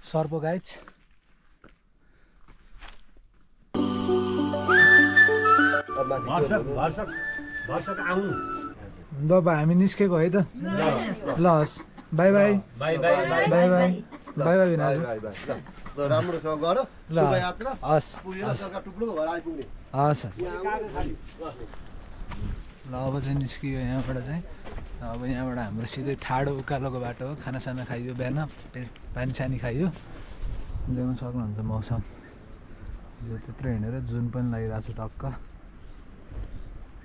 सर्प गाइज ल हामी निस्केको है त ल हस् बाई बाई बाई बाई बाई बाई बाई बाई बाई भिनाजु राम्रोसँग गर ल शुभयात्रा हस् पुग्यो जग्गा टुक्रो घर आइपुग्ने हस् हस् ल अब चाहिँ निस्कियो यहाँबाट चाहिँ अब यहाँबाट हाम्रो सिधै ठाडो उकालोको बाटो हो खानासाना खाइयो बिहान पानी सानी खाइयो ल्याउन सक्नुहुन्छ मौसम हिजो त्यत्रो हिँडेर जुन पनि लागिरहेको छ टक्क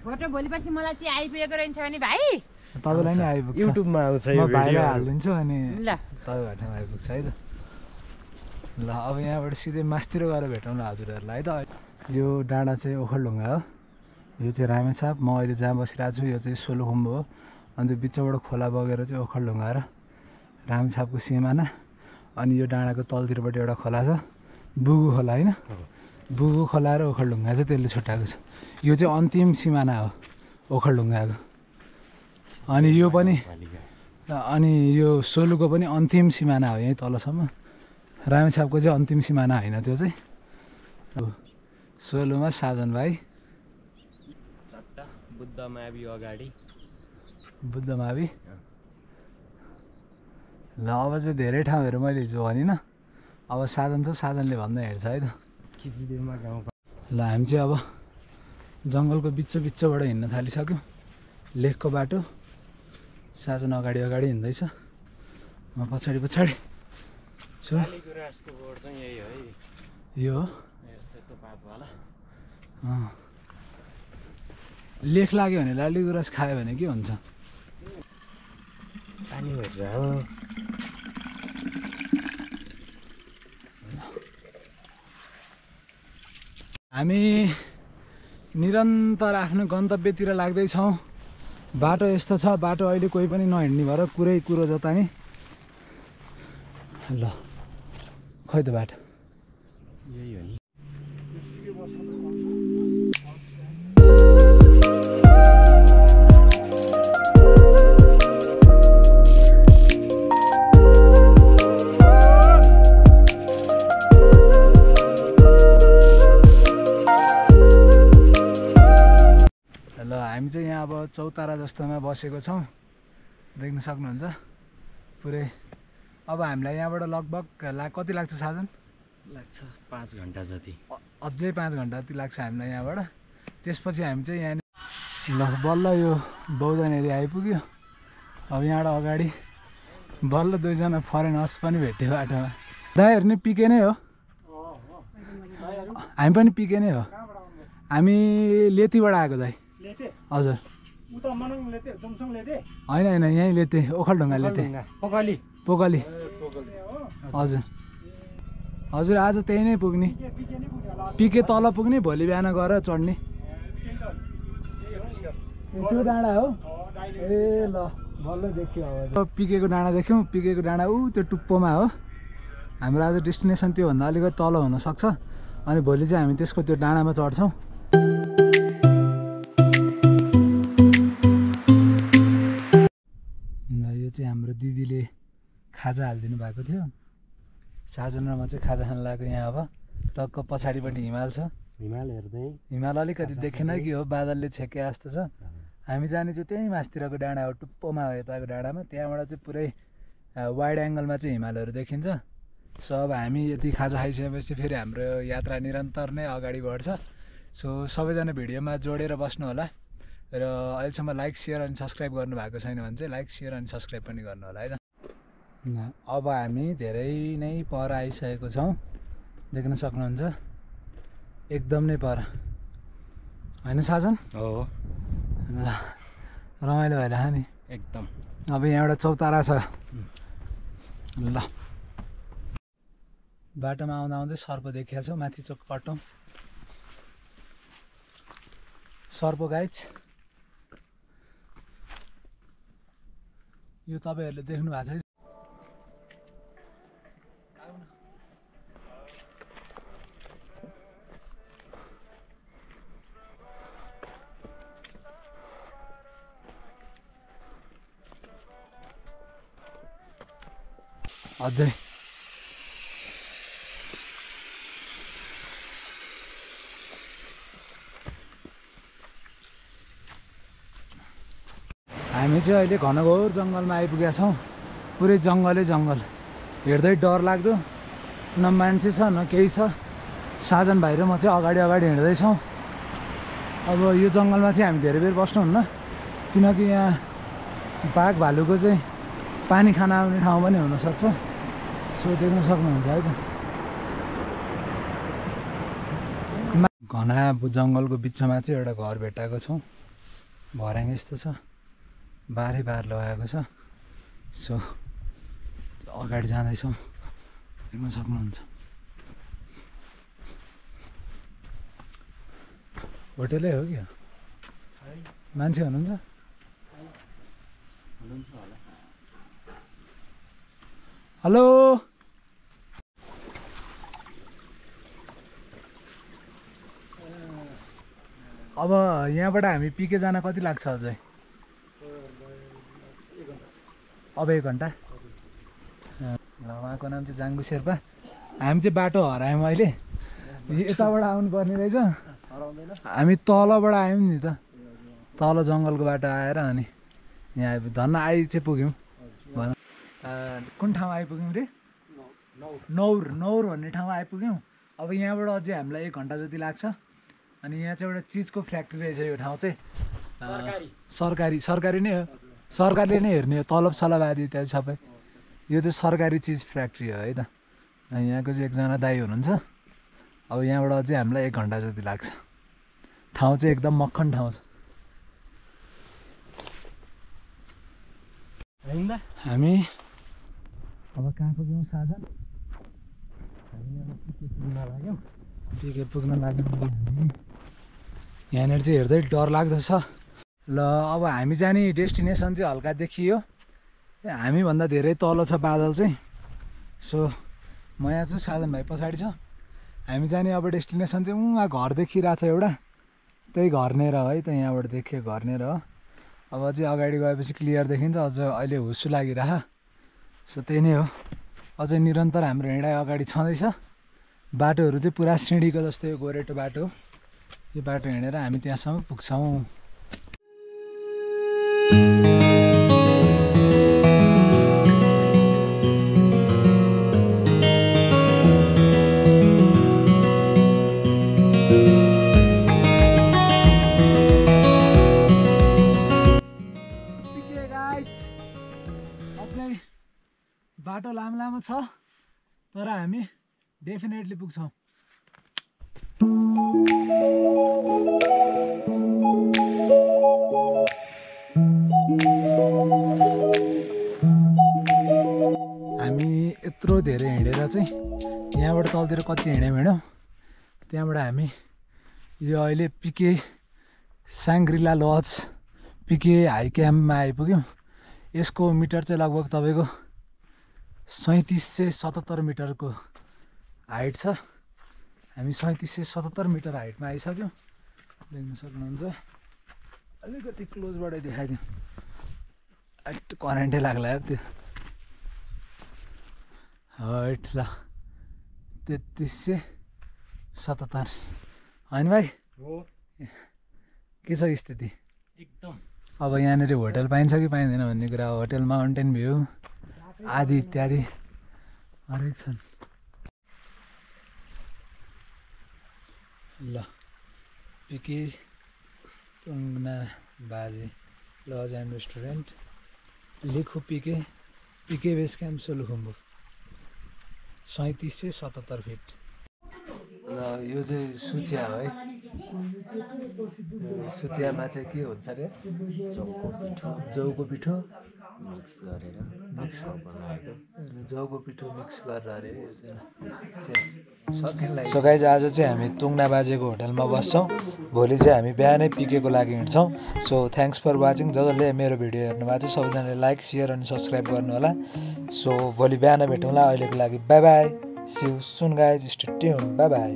फोटो भोलिपछि मलाई चाहिँ आइपुगेको रहेछ भने भाइ तपाईँलाई नै आइपुग्छ युट्युबमा आउँछ म यो भाइलाई हालिदिन्छु अनि ल तपाईँ घाटामा आइपुग्छ है त ल अब यहाँबाट सिधै मासतिर गएर भेटौँला हजुरहरूलाई है त यो डाँडा चाहिँ ओखलढुङ्गा हो यो चाहिँ रामेछाप म अहिले जहाँ बसिरहेको छु यो चाहिँ सोलुखुम्बु हो अनि त्यो बिचबाट खोला बगेर चाहिँ ओखलढुङ्गा र रामेछापको सिमाना अनि यो डाँडाको तलतिरपट्टि एउटा खोला छ बुगु खोला होइन बुगु खोला र ओखलढुङ्गा चाहिँ त्यसले छुट्याएको छ यो चाहिँ अन्तिम सिमाना हो ओखलढुङ्गाको अनि यो पनि अनि यो सोलुको पनि अन्तिम सिमाना हो यहीँ तलसम्म रामेछापको चाहिँ अन्तिम सिमाना होइन त्यो चाहिँ सोलुमा साजन भाइ बुद्ध मावि अगाडि बुद्ध मावि ल अब चाहिँ धेरै ठाउँहरू मैले हिजो भनिनँ अब साधन छ साधनले भन्दा हेर्छ है त ल हामी चाहिँ अब जङ्गलको बिचबाट हिँड्न थालिसक्यो लेकको बाटो साजन अगाडि अगाडि हिँड्दैछ म पछाडि पछाडि छु यो हो लेख लाग्यो भने लाली गुराँस खायो भने के हुन्छ पानी भएर हो हामी निरन्तर आफ्नो गन्तव्यतिर लाग्दैछौँ बाटो यस्तो छ बाटो अहिले कोही पनि नहिँड्ने भएर कुरो जता नि ल खै त बाटो यही हो नि ल हामी चाहिँ यहाँ अब चौतारा जस्तोमा बसेको छौँ देख्न सक्नुहुन्छ पुरै अब हामीलाई यहाँबाट लगभग कति लाग्छ साधन लाग्छ 5 घन्टा जति अझै 5 घन्टा जति लाग्छ हामीलाई यहाँबाट त्यसपछि हामी चाहिँ यहाँ ल बल्ल यो बौद्धन एरिया आइपुग्यो अब यहाँबाट अगाडि बल्ल दुईजना फरेनर्स पनि भेट्यो बाटोमा दाइहरू नि पिके नै हो हामी पनि पिके नै हो हामी लेतीबाट आएको दाइ हजुर होइन होइन यहीँ लेते ओखलढुङ्गा लेते पोकली हजुर हजुर आज त्यही नै पुग्ने पिके तल पुग्ने भोलि बिहान गएर चढ्ने त्यो डाँडा हो ए ल बल्ल देख्यो अब पिकेको डाँडा देख्यौँ पिकेको डाँडा ऊ त्यो टुप्पोमा हो हाम्रो आज डेस्टिनेसन त्योभन्दा अलिकति तल हुनसक्छ अनि भोलि चाहिँ हामी त्यसको त्यो डाँडामा चढ्छौँ यो चाहिँ हाम्रो दिदीले खाजा हालिदिनु भएको थियो साजन र म चाहिँ खाजा खान लागेको यहाँ अब टक्क पछाडिपट्टि हिमाल छ हिमाल हेर्दै हिमाल अलिकति देखेन कि हो बादलले छेके जस्तो छ हामी जाने चाहिँ त्यहीँ मासतिरको डाँडा हो टुप्पोमा हो यताको डाँडामा त्यहाँबाट चाहिँ पुरै वाइड एङ्गलमा चाहिँ हिमालहरू देखिन्छ सो अब हामी यति खाजा खाइसकेपछि फेरि हाम्रो यात्रा निरन्तर नै अगाडि बढ्छ सो सबैजना भिडियोमा जोडेर बस्नु होला र अहिलेसम्म लाइक सेयर अनि सब्सक्राइब गर्नुभएको छैन भने चाहिँ लाइक सेयर अनि सब्सक्राइब पनि गर्नु होला है त अब हामी धेरै नै पर आइसकेको छौँ देख्न सक्नुहुन्छ एकदम नै पर होइन साजन हो ल रमाइलो भइरहेको नि एकदम अब यहाँ एउटा चौतारा छ ल बाटोमा आउँदा आउँदै सर्प देखिया छौँ माथि चोक कटौँ सर्प गाइज यो तपाईँहरूले देख्नु भएको छ अझै चाहिँ अहिले घनघोर जङ्गलमा आइपुगेका छौँ। पुरै जङ्गलै जङ्गल, हेर्दै डर लाग्दो। न मान्छे छ न केही छ। साजन भाइ र म चाहिँ अगाडि हिँड्दैछौँ। अब यो जङ्गलमा चाहिँ हामी धेरै बेर बस्नुहुन्न, किनकि यहाँ बाघ भालुको चाहिँ पानी खान आउने ठाउँ पनि हुनसक्छ। सो देख्न सक्नुहुन्छ है त। घना जङ्गलको बिचमा चाहिँ एउटा घर भेटाएको छौँ। भर्याङ यस्तो छ, बारै बार लगाएको छ। सो अगाडि जाँदैछौँ, देख्न सक्नुहुन्छ। होटेलै हो क्या? मान्छे हुनुहुन्छ? हेलो, अब यहाँबाट हामी पिके जान कति लाग्छ अझै? अब 1 घन्टा। उहाँको नाम चाहिँ जाङ्गु शेर्पा। हामी चाहिँ बाटो हरायौँ अहिले। यताबाट आउनुपर्ने रहेछ, हामी तलबाट आयौँ नि त। तल जङ्गलको बाटो आएर अनि यहाँ धन्न चाहिँ पुग्यौँ। भन कुन ठाउँ आइपुग्यौँ रे? नौर भन्ने ठाउँ आइपुग्यौँ। अब यहाँबाट अझै हामीलाई 1 घन्टा जति लाग्छ। अनि यहाँ चाहिँ एउटा चिजको फ्याक्ट्री रहेछ। यो ठाउँ चाहिँ सरकारी नै हो। सरकारले नै हेर्ने हो, तलब सलब आदि इत्यादि सबै। यो चाहिँ सरकारी चिज फ्याक्ट्री हो है त। यहाँको चाहिँ एकजना दाइ हुनुहुन्छ। अब यहाँबाट अझै हामीलाई 1 घन्टा जति लाग्छ। ठाउँ चाहिँ एकदम मक्खन ठाउँ छ। हामी अब कहाँ पुग्यौँ साजन? हामी अब पिके पुग्न लाग्यौँ। हामी यहाँनिर चाहिँ हेर्दै डर लाग्दो छ। ल अब हामी जाने डेस्टिनेसन चाहिँ हल्का देखियो, हामीभन्दा धेरै तल छ बादल चाहिँ। सो म यहाँ छु, साजन भाइ पछाडि छ। हामी जाने अब डेस्टिनेसन चाहिँ उहाँ घर देखिरहेको छ एउटा, त्यही घरनेर है त। यहाँबाट देखियो घरनेर हो। अब चाहिँ अगाडि गएपछि क्लियर देखिन्छ। अझ अहिले हुस्सु लागिरह। सो त्यही नै हो। अझै निरन्तर हाम्रो हिँडाइ अगाडि छँदैछ। बाटोहरू चाहिँ पुरा सिँढीको जस्तो यो गोरेटो बाटो हो। यो बाटो हिँडेर हामी त्यहाँसम्म पुग्छौँ। अझै बाटो लामो छ, तर हामी डेफिनेटली पुग्छौँ। हामी यत्रो धेरै हिँडेर चाहिँ यहाँबाट तलतिर कति हिँड्यौँ। त्यहाँबाट हामी यो अहिले Pikey Shangri-La lodge Pikey high क्याम्पमा आइपुग्यौँ। यसको मिटर चाहिँ लगभग तपाईँको 3777 मिटरको हाइट छ। हामी 3777 मिटर हाइटमा आइसक्यौँ। देख्न सक्नुहुन्छ। अलिकति क्लोजबाट देखाइदिउँ। अलिक करेन्टै लाग्ला यार त्यो। हाइट ल 3377 होइन भाइ? हो, के छ स्थिति? एकदम। अब यहाँनिर होटल पाइन्छ कि पाइँदैन भन्ने कुरा हो। होटल माउन्टेन भ्यू आदि इत्यादि हरेक छन्। ल Pikey Tungna Baje lodge and restaurant, Lekhu Pikey base camp Solukhumbu, 3777 feet. र यो चाहिँ सुचिया हो है। सुचियामा चाहिँ के हुन्छ अरे? जौको पिठो मिक्स गरेर जौको पिठो मिक्स गरेर अरे यो चाहिँ। सो गाइज आज चाहिँ हामी तुङ्ना बाजेको होटलमा बस्छौँ। भोलि चाहिँ हामी बिहानै पिकेको लागि हिँड्छौँ। So thanks for watching. जसले मेरो भिडियो हेर्नु भएको छ सबैजनाले लाइक सेयर अनि सब्सक्राइब गर्नु होला। सो भोलि बिहान भेटौँला। अहिलेको लागि bye bye. See you soon guys, stay tune, bye by.